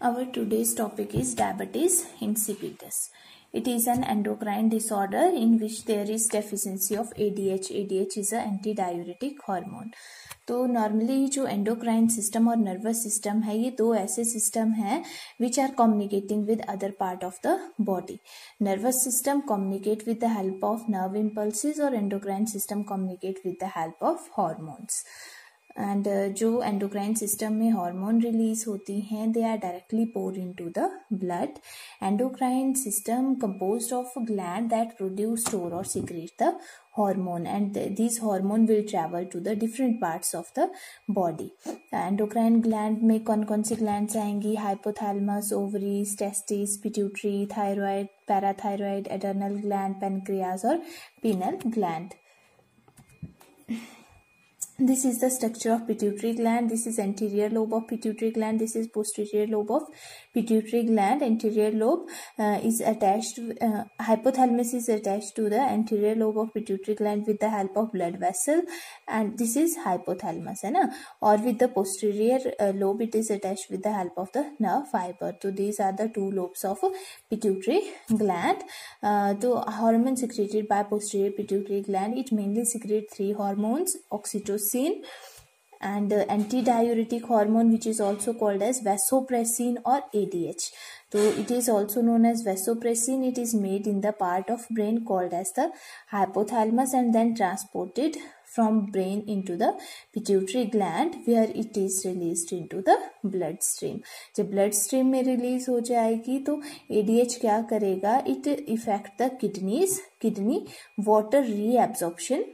Our today's topic is diabetes insipidus. It is an endocrine disorder in which there is deficiency of ADH. ADH is an antidiuretic hormone. तो normally जो endocrine system और nervous system है, ये दो ऐसे system हैं which are communicating with other part of the body. Nervous system communicate with the help of nerve impulses और endocrine system communicate with the help of hormones. And जो endocrine system में hormone release होती हैं, they are directly pour into the blood. Endocrine system composed of gland that produce, store और secret the hormone, and these hormone will travel to the different parts of the body. Endocrine gland में कौन कौन सी glands आएंगी? Hypothalamus, ovaries, testes, pituitary, thyroid, parathyroid, adrenal gland, pancreas और pineal gland. This is the structure of pituitary gland. This is anterior lobe of pituitary gland. This is posterior lobe of pituitary gland. Anterior lobe is attached, hypothalamus is attached to the anterior lobe of pituitary gland with the help of blood vessel, and this is hypothalamus, है ना. और with the posterior lobe it is attached with the help of the nerve fiber. So these are the two lobes of pituitary gland. तो hormone secreted by posterior pituitary gland, it mainly secrete three hormones: oxytocin and antidiuretic hormone which is also called as vasopressin or ADH. So it is also known as vasopressin. It is made in the part of brain called as the hypothalamus and then transported from brain into the pituitary gland where it is released into the blood stream. जब blood stream में release हो जाएगी तो ADH क्या करेगा? It affect the kidneys. Kidney water reabsorption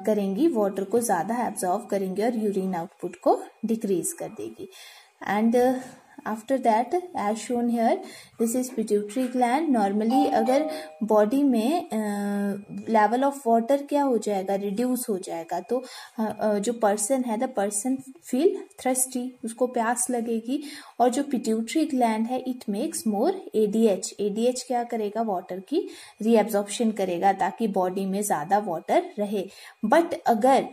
करेंगी, water को ज़्यादा एब्जॉर्व करेंगे और यूरिन आउटपुट को डिक्रीज कर देगी. And after that as shown here, this is pituitary gland. Normally अगर बॉडी में लेवल ऑफ वाटर क्या हो जाएगा? रिड्यूस हो जाएगा, तो जो पर्सन है, द पर्सन फील थ्रस्टी, उसको प्यास लगेगी. और जो पिट्यूटरी ग्लैंड है, it makes more ADH. ADH क्या करेगा? वाटर की रीएब्जॉर्प्शन करेगा ताकि बॉडी में ज़्यादा वाटर रहे. बट अगर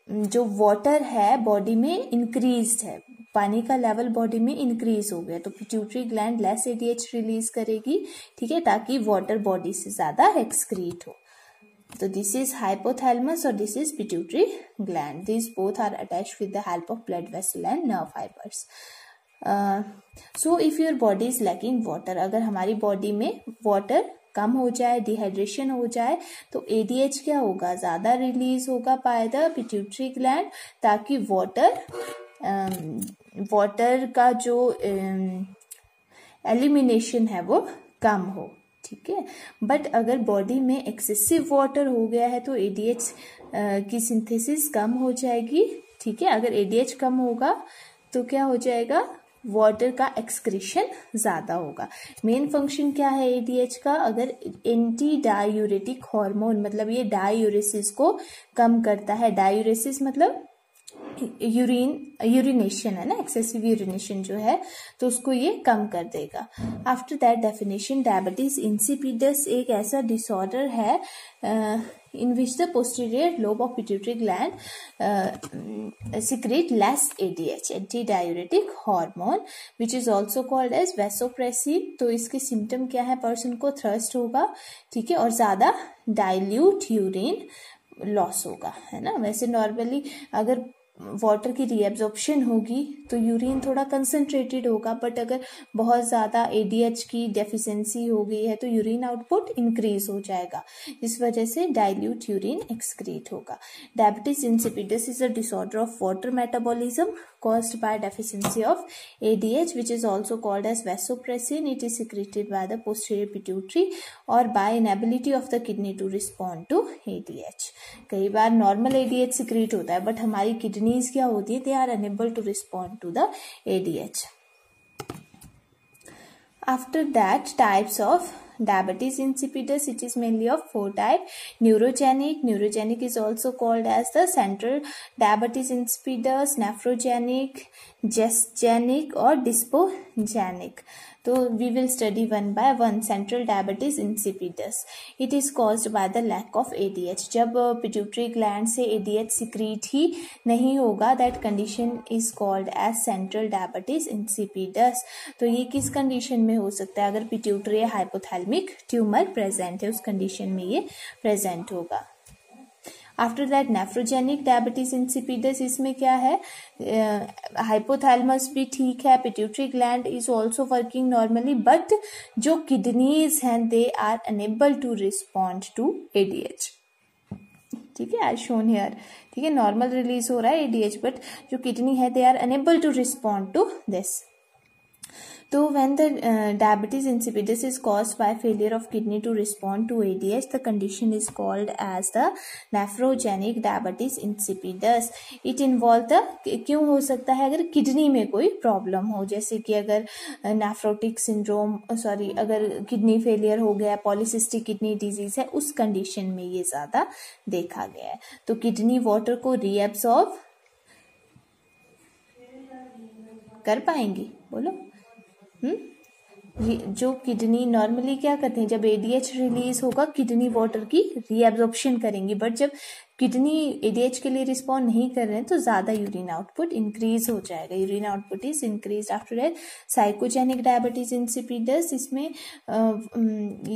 जो वाटर है बॉडी में इंक्रीज है, पानी का लेवल बॉडी में इंक्रीज हो गया, तो pituitary gland less ADH release करेगी, ठीक है, ताकि वाटर बॉडी से ज्यादा एक्सक्रीट हो. तो दिस इज हाइपोथैलेमस और this is pituitary gland. This both are attached with the help of blood vessel and nerve fibres. So if your body is lacking water, अगर हमारी बॉडी में water कम हो जाए, डिहाइड्रेशन हो जाए, तो ADH क्या होगा? ज्यादा रिलीज होगा बाय द पिट्यूटरी ग्लैंड ताकि वाटर का जो एलिमिनेशन है वो कम हो, ठीक है. बट अगर बॉडी में एक्सेसिव वाटर हो गया है तो ADH की सिंथेसिस कम हो जाएगी, ठीक है. अगर ADH कम होगा तो क्या हो जाएगा? वाटर का एक्सक्रीशन ज्यादा होगा. मेन फंक्शन क्या है ADH का? अगर एंटी डायूरेटिक हार्मोन, मतलब ये डायूरेसिस को कम करता है. डायूरेसिस मतलब यूरिनेशन है ना, एक्सेसिव यूरिनेशन जो है, तो उसको ये कम कर देगा. After that definition, diabetes insipidus एक ऐसा डिसऑर्डर है in which the posterior lobe of pituitary gland secrete less ADH, antidiuretic hormone, which is also called as vasopressin. तो इसके सिम्टम क्या है? पर्सन को थ्रस्ट होगा, ठीक है, और ज्यादा डाइल्यूट यूरिन लॉस होगा, है ना. वैसे नॉर्मली अगर वाटर की रीएब्जॉर्प्शन होगी तो यूरिन थोड़ा कंसंट्रेटेड होगा, बट अगर बहुत ज़्यादा ADH की डेफिशिएंसी हो गई है तो यूरिन आउटपुट इंक्रीज हो जाएगा, इस वजह से डाइल्यूट यूरिन एक्सक्रीट होगा. Diabetes insipidus is a disorder of water metabolism caused by deficiency of ADH, which is also called as vasopressin. It is secreted by the posterior pituitary or by inability of the kidney to respond to ADH. कई बार normal ADH secrete होता है, but हमारी kidneys क्या होती है? They are unable to respond to the ADH. After that, types of diabetes insipidus, it is mainly of four types. Neurogenic is also called as the central diabetes insipidus. Nephrogenic जेस्जेनिक और dipsogenic. तो we will study one by one. Central diabetes insipidus, it is caused by the lack of ADH. जब pituitary gland से ADH secrete ही नहीं होगा, that condition is called as central diabetes insipidus. तो ये किस कंडीशन में हो सकता है? अगर पिट्यूटरी हाइपोथैलेमिक ट्यूमर प्रेजेंट है, उस कंडीशन में ये प्रेजेंट होगा। After that nephrogenic diabetes insipidus, इसमें क्या है? हाइपोथैलेमस भी ठीक है, pituitary gland is also working normally, but जो किडनीज हैं they are unable to respond to ADH. ठीक है, एज शोन हियर। ठीक है, नॉर्मल रिलीज हो रहा है एडीएच, बट जो किडनी है they are unable to respond to this. So when the diabetes insipidus is caused by failure of kidney to respond to ADH, the condition is called as the nephrogenic diabetes insipidus. It involve the, क्यों हो सकता है? अगर kidney में कोई problem हो, जैसे कि अगर नेफ्रोटिक सिंड्रोम, सॉरी, अगर किडनी फेलियर हो गया, पॉलीसिस्टिक किडनी डिजीज है, उस कंडीशन में ये ज्यादा देखा गया है। तो किडनी वाटर को रीएब्सॉर्ब कर पाएंगी? बोलो। जो किडनी नॉर्मली क्या करते हैं, जब एडीएच रिलीज होगा किडनी वाटर की रीएब्जॉर्प्शन करेंगी, बट जब किडनी एडीएच के लिए रिस्पॉन्ड नहीं कर रहे हैं तो ज्यादा यूरिन आउटपुट इंक्रीज हो जाएगा। Urine output is increase. After that psychogenic diabetes insipidus, इसमें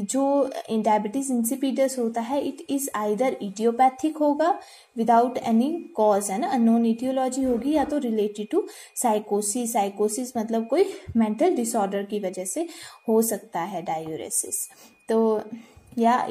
जो डायबिटीज इंसिपिडस होता है इट इज आइदर इडियोपैथिक होगा विदाउट एनी कॉज, है ना, अननोन इटियोलॉजी होगी, या तो रिलेटेड टू साइकोसिस। साइकोसिस मतलब कोई मेंटल डिसऑर्डर की वजह से हो सकता है डायूरेसिस। तो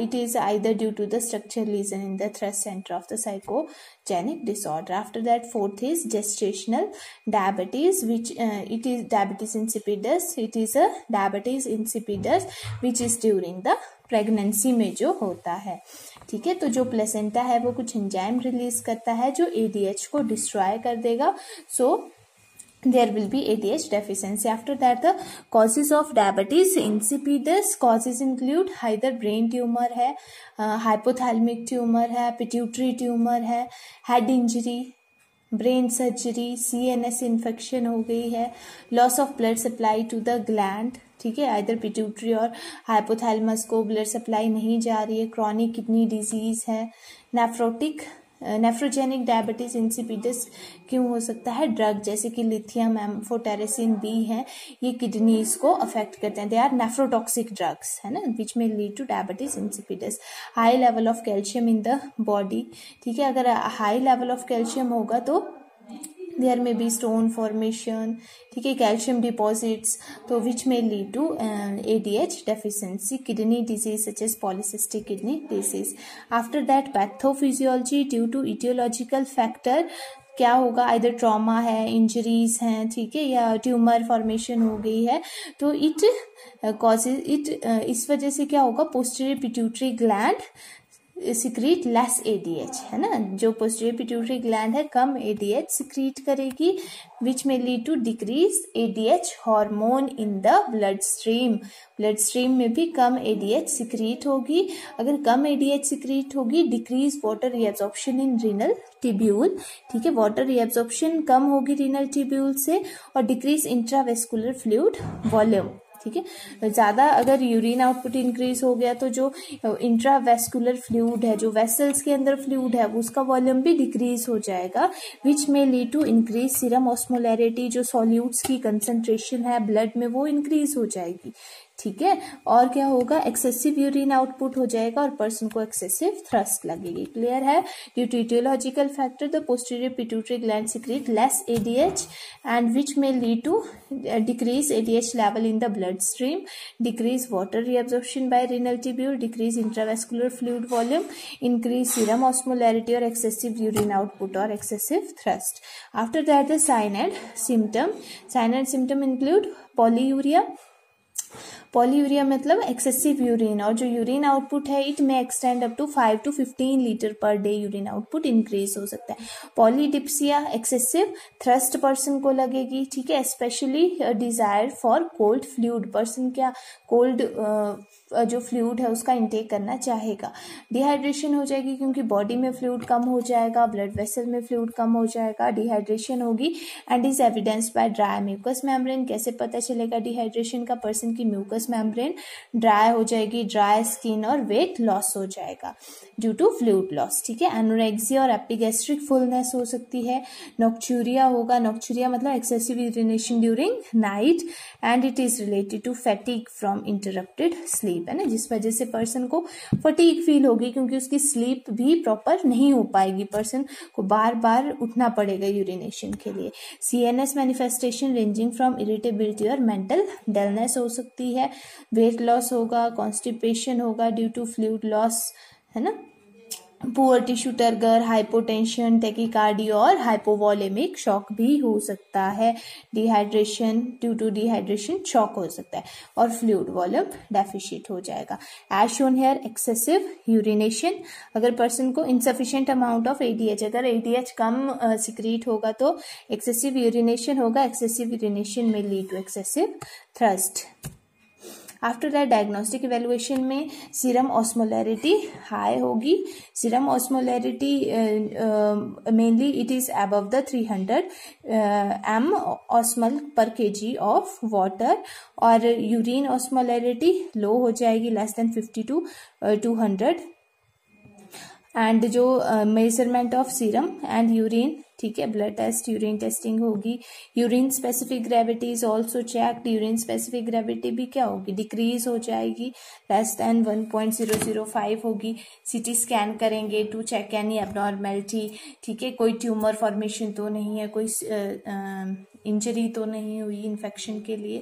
it is either due to the structural lesion in the thrust center of the psychogenic disorder. After that, fourth is gestational diabetes, which it is diabetes insipidus. It is a diabetes insipidus which is during the pregnancy में जो होता है। ठीक है, तो जो placenta है वो कुछ एंजाइम रिलीज करता है जो एडीएच को डिस्ट्रॉय कर देगा, सो there will be ADH deficiency. After that, the causes of diabetes insipidus causes include either brain tumor है, hypothalamic tumor है, pituitary tumor है, head injury, brain surgery, CNS infection हो गई है, loss of blood supply to the gland. ठीक है, either pituitary और hypothalamus को ब्लड सप्लाई नहीं जा रही है, क्रॉनिक किडनी डिजीज है, नेफ्रोजेनिक डायबिटीज इंसिपिडस क्यों हो सकता है? ड्रग जैसे कि लिथियम, एम्फोटेरेसिन बी है, ये किडनीज को अफेक्ट करते हैं, दे आर नेफ्रोटॉक्सिक ड्रग्स, है ना, विच में lead two diabetes insipidus. High level of calcium in the body. ठीक है, अगर हाई लेवल ऑफ कैल्शियम होगा तो देयर में बी स्टोन फॉर्मेशन, ठीक है, कैल्शियम डिपॉजिट्स, तो विच में lead to ADH deficiency, kidney disease such as polycystic kidney disease. After that pathophysiology due to etiological factor, क्या होगा? आइदर ट्रॉमा है, इंजरीज हैं, ठीक है, या ट्यूमर फॉर्मेशन हो गई है, तो इट कॉजेज इट, इस वजह से क्या होगा? Posterior pituitary gland secrete less ADH, है ना, जो पोस्टीरियर पिट्यूटरी ग्लैंड है कम एडीएच सिक्रीट करेगी, विच में lead to decrease ADH hormone in the blood stream. Blood stream में भी कम एडीएच सिक्रीट होगी। अगर कम एडीएच सिक्रीट होगी, decrease water reabsorption in renal tubule. ठीक है, वाटर रीअब्जॉर्प्शन कम होगी रीनल टिब्यूल से, और डिक्रीज इंट्रावेस्कुलर फ्लूइड वॉल्यूम। ठीक है, ज्यादा अगर यूरिन आउटपुट इंक्रीज हो गया तो जो इंट्रावेस्कुलर फ्लूइड है, जो वेसल्स के अंदर फ्लूइड है, उसका वॉल्यूम भी डिक्रीज हो जाएगा, विच में lead to increase serum osmolarity, जो सॉल्यूट्स की कंसंट्रेशन है ब्लड में वो इंक्रीज हो जाएगी। ठीक है, और क्या होगा? एक्सेसिव यूरिन आउटपुट हो जाएगा और पर्सन को एक्सेसिव थ्रस्ट लगेगी। क्लियर है? Due to etiological factor the posterior pituitary gland secrete less ADH and which में lead to decrease ADH level in the blood stream, decrease water reabsorption by renal tubule, decrease intravascular fluid volume, increase serum osmolarity और excessive urine output और excessive thirst. After that the sign and symptom include polyuria, polyuria मतलब excessive urine, और जो urine output है it में extend up to 5 to 15 litre per day urine output increase हो सकता है। पॉलीडिप्सिया एक्सेसिव थ्रस्ट पर्सन को लगेगी, ठीक है, specially desire for cold fluid, person क्या कोल्ड जो फ्लूइड है उसका इंटेक करना चाहेगा। डिहाइड्रेशन हो जाएगी क्योंकि बॉडी में फ्लूइड कम हो जाएगा, ब्लड वेसल में फ्लूइड कम हो जाएगा, डिहाइड्रेशन होगी and is evidence by dry mucous membrane. कैसे पता चलेगा डिहाइड्रेशन का? पर्सन की म्यूकस मेम्ब्रेन ड्राई हो जाएगी, ड्राई स्किन और वेट लॉस हो जाएगा ड्यू टू फ्लूइड लॉस, ठीक है। एनोरेक्सिया और एपिगैस्ट्रिक फुलनेस हो सकती है। नॉक्चूरिया होगा, नॉक्चूरिया मतलब excessive urination during night and it is related to fatigue from interrupted sleep, है ना, जिस वजह से पर्सन को फटीग फील होगी क्योंकि उसकी स्लीप भी प्रॉपर नहीं हो पाएगी, पर्सन को बार बार उठना पड़ेगा यूरिनेशन के लिए। CNS manifestation ranging from irritability और मेंटल डलनेस हो सकती है। वेट लॉस होगा, कॉन्स्टिपेशन होगा ड्यू टू फ्लूइड लॉस, है ना, poor tissue turgor, hypotension, tachycardia और हाइपोवॉलेमिक शॉक भी हो सकता है। Dehydration, due to dehydration shock हो सकता है और फ्लूइड वॉल्यूम डेफिशिएट हो जाएगा। As shown here excessive urination, अगर पर्सन को इनसफिशिएंट अमाउंट ऑफ ADH, अगर ADH कम सिक्रीट होगा तो एक्सेसिव यूरिनेशन होगा। एक्सेसिव यूरिनेशन में lead to excessive thirst. After that diagnostic evaluation में सीरम ऑस्मोलैरिटी हाई होगी। Serum osmolarity mainly it is above the 300 m osmol per kg of water, और urine osmolarity low हो जाएगी, less than 50 to 200। And जो measurement of serum and urine, ठीक है, blood test, urine testing होगी। Urine specific gravity is also checked. Urine specific gravity भी क्या होगी? डिक्रीज हो जाएगी, लेस देन 1.005 होगी। CT स्कैन करेंगे टू चेक एनी एबनॉर्मेलिटी, ठीक है, कोई ट्यूमर फॉर्मेशन तो नहीं है, कोई इंजरी तो नहीं हुई इन्फेक्शन के लिए।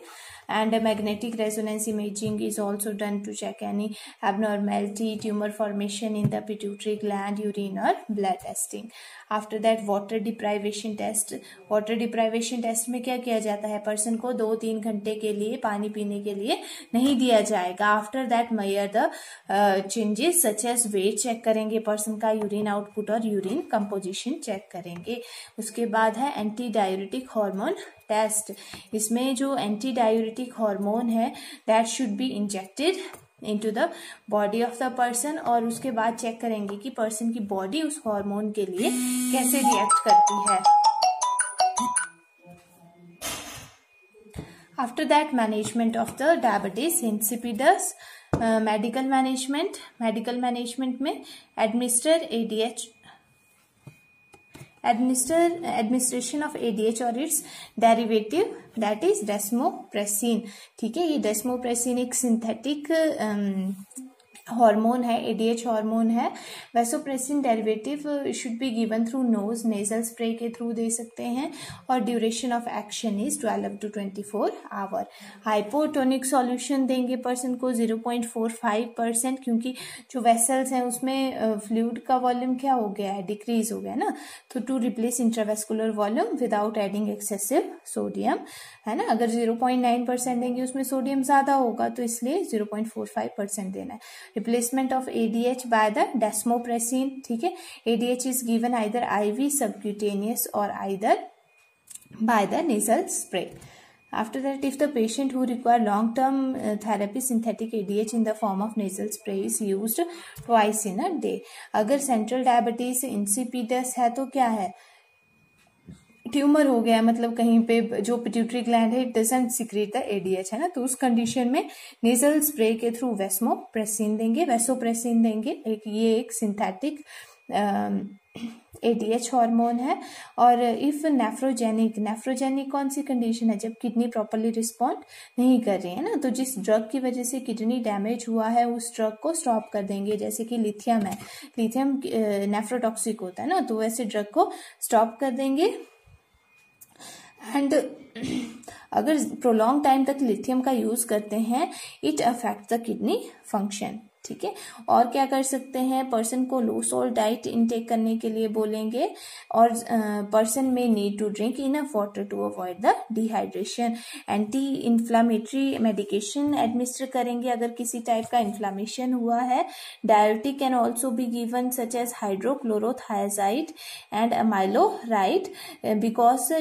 And magnetic resonance imaging is also done to check any abnormality, tumour formation in the pituitary gland, urine और blood testing. After that water deprivation test. Water deprivation test में क्या किया जाता है? पर्सन को 2-3 घंटे के लिए पानी पीने के लिए नहीं दिया जाएगा। After that measure the changes such as weight check करेंगे पर्सन का, यूरिन आउटपुट और यूरिन कंपोजिशन चेक करेंगे। उसके बाद है एंटी डायूरेटिक हार्मोन टेस्ट। इसमें जो एंटी डायूरेटिक हार्मोन है that should be injected into the body of the person, और उसके बाद चेक करेंगे कि पर्सन की बॉडी उस हार्मोन के लिए कैसे रिएक्ट करती है। After that management of the diabetes insipidus. Medical management में administration of ADH और its derivative that is desmopressin, ठीक है। ये desmopressin एक सिंथेटिक हार्मोन है, ADH हार्मोन है। Vasopressin derivative should be given through nose, nasal spray के through दे सकते हैं, और duration of action is 12 to 24 hour. Hypotonic solution देंगे पर्सन को 0.45%, क्योंकि जो वेसल्स हैं उसमें फ्लूइड का वॉल्यूम क्या हो गया है? डिक्रीज हो गया ना, तो to replace intravascular volume without adding excessive sodium, है ना। अगर 0.9% देंगे उसमें सोडियम ज्यादा होगा, तो इसलिए 0.45% देना है। Replacement of ADH by the desmopressin, ठीक है। ADH is given either IV subcutaneous और either by the nasal spray. After that, if the patient who require long-term therapy, synthetic ADH in the form of nasal spray is used twice in a day. अगर central diabetes insipidus है तो क्या है? Tumour हो गया, मतलब कहीं पे जो पिट्यूटरी ग्लैंड है it doesn't secrete the ADH, है ना, तो उस कंडीशन में नेजल स्प्रे के थ्रू वैसोप्रेसिन देंगे। एक सिंथेटिक ADH हार्मोन है। और इफ नेफ्रोजेनिक कौन सी कंडीशन है? जब किडनी प्रॉपरली रिस्पॉन्ड नहीं कर रही है ना, तो जिस ड्रग की वजह से किडनी डैमेज हुआ है उस ड्रग को स्टॉप कर देंगे। जैसे कि लिथियम है, लिथियम नेफ्रोटॉक्सिक होता है ना, तो वैसे ड्रग को स्टॉप कर देंगे। एंड अगर प्रोलॉन्ग टाइम तक लिथियम का यूज करते हैं it affect the kidney function, ठीक है। और क्या कर सकते हैं, पर्सन को लो सॉल्ट डाइट इनटेक करने के लिए बोलेंगे, और पर्सन में need to drink enough water to avoid the dehydration. Anti inflammatory medication administer करेंगे अगर किसी टाइप का इन्फ्लामेशन हुआ है। Diuretic can also be given such as hydrochlorothiazide and amiloride because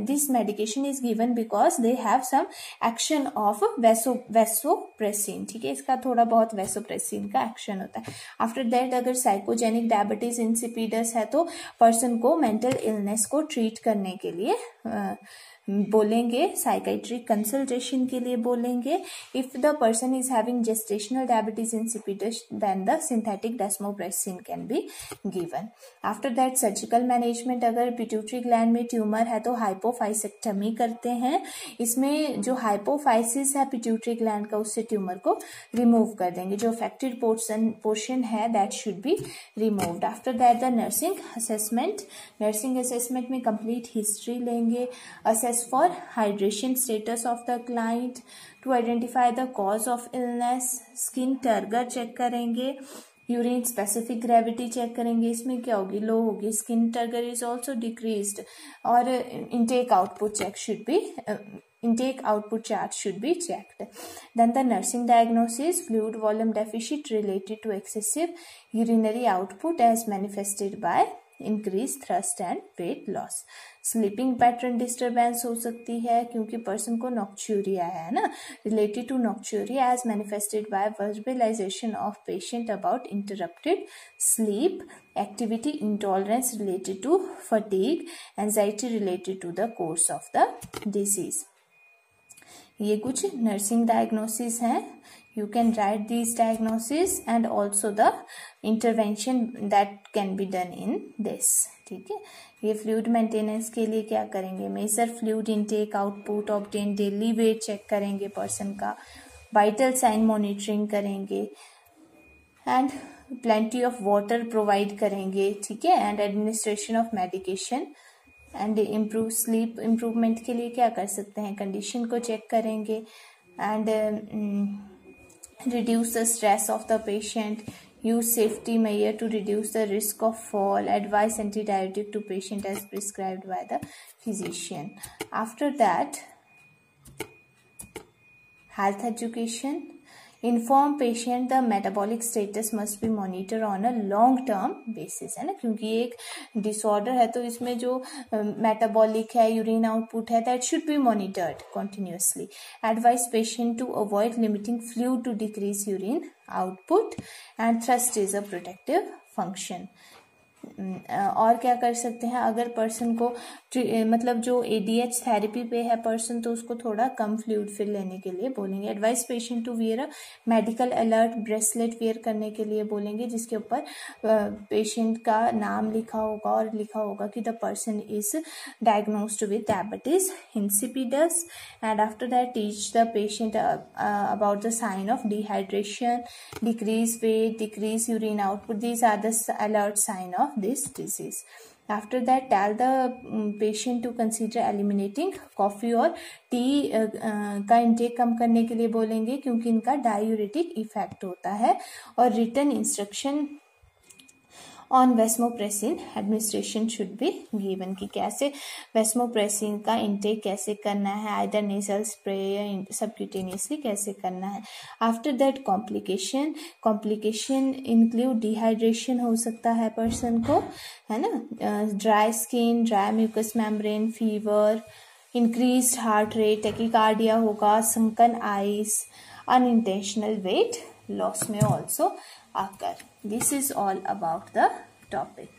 this medication is given because they have some action of vasopressin, ठीक है, इसका थोड़ा बहुत वैसोप्रेसिन का एक्शन होता है। आफ्टर दैट अगर साइकोजेनिक डायबिटीज इंसिपिडस है तो पर्सन को मेंटल इलनेस को ट्रीट करने के लिए बोलेंगे, साइकाइट्रिक कंसल्टेशन के लिए बोलेंगे। If the person is having gestational diabetes insipidus then the synthetic desmopressin can be given. After that surgical management, अगर पिट्यूटरी ग्लैंड में ट्यूमर है तो हाइपोफाइसेक्टमी करते हैं। इसमें जो हाइपोफाइसिस है पिट्यूटरी ग्लैंड का, उससे ट्यूमर को रिमूव कर देंगे। जो अफेक्टेड पोर्शन है that should be removed. After that the nursing assessment, nursing assessment में कंप्लीट हिस्ट्री लेंगे, assess for hydration status of the client, to identify the cause of illness, skin turgor check करेंगे, urine specific gravity check करेंगे, इसमें क्या होगी, low होगी, skin turgor is also decreased, और intake output check should be intake output chart should be checked. Then the nursing diagnosis, fluid volume deficit related to excessive urinary output as manifested by increased thrust and weight loss. Sleeping pattern disturbance हो सकती है क्योंकि person को nocturia है ना, related to nocturia as manifested by verbalization of patient about interrupted sleep, activity intolerance related to fatigue, anxiety related to the course of the disease. ये कुछ nursing diagnosis हैं। You can write these diagnosis and also the intervention that can be done in this, ठीक है। ये fluid maintenance के लिए क्या करेंगे, measure fluid intake output, obtain daily weight check करेंगे पर्सन का, वाइटल साइन मॉनिटरिंग करेंगे, and plenty of water provide करेंगे, ठीक है, and administration of medication and improve sleep improvement के लिए क्या कर सकते हैं, कंडीशन को चेक करेंगे, and reduce the stress of the patient, use safety measure to reduce the risk of fall, advise antidiuretic to patient as prescribed by the physician. After that, health education, inform patient the metabolic status must be monitored on a long term basis, है ना, क्योंकि एक disorder है तो इसमें जो metabolic है, urine output है, that should B monitored continuously. Advise patient to avoid limiting fluid to decrease urine output, and thrust is a protective function. और क्या कर सकते हैं, अगर पर्सन को मतलब जो ADH थेरेपी पे है पर्सन तो उसको थोड़ा कम फ्लूइड फिल लेने के लिए बोलेंगे। Advice patient to wear a medical alert bracelet wear करने के लिए बोलेंगे जिसके ऊपर पेशेंट का नाम लिखा होगा और लिखा होगा कि the person is diagnosed with diabetes insipidus. And after that teach the patient about the sign of dehydration, decrease weight, decrease urine output, these are the alert sign of this disease. After that, tell the patient to consider eliminating coffee और tea का intake कम करने के लिए बोलेंगे क्योंकि इनका diuretic effect होता है। और written instruction on vasopressin administration should be given कि कैसे वेस्मोप्रेसिन का इंटेक कैसे करना है, आइदर नेजल स्प्रे या सबक्यूटेनियसली कैसे करना है। After that complication include dehydration हो सकता है पर्सन को, है ना, dry skin, dry mucous membrane, fever, increased heart rate, tachycardia होगा, sunken eyes, unintentional weight loss may also occur. This is all about the topic.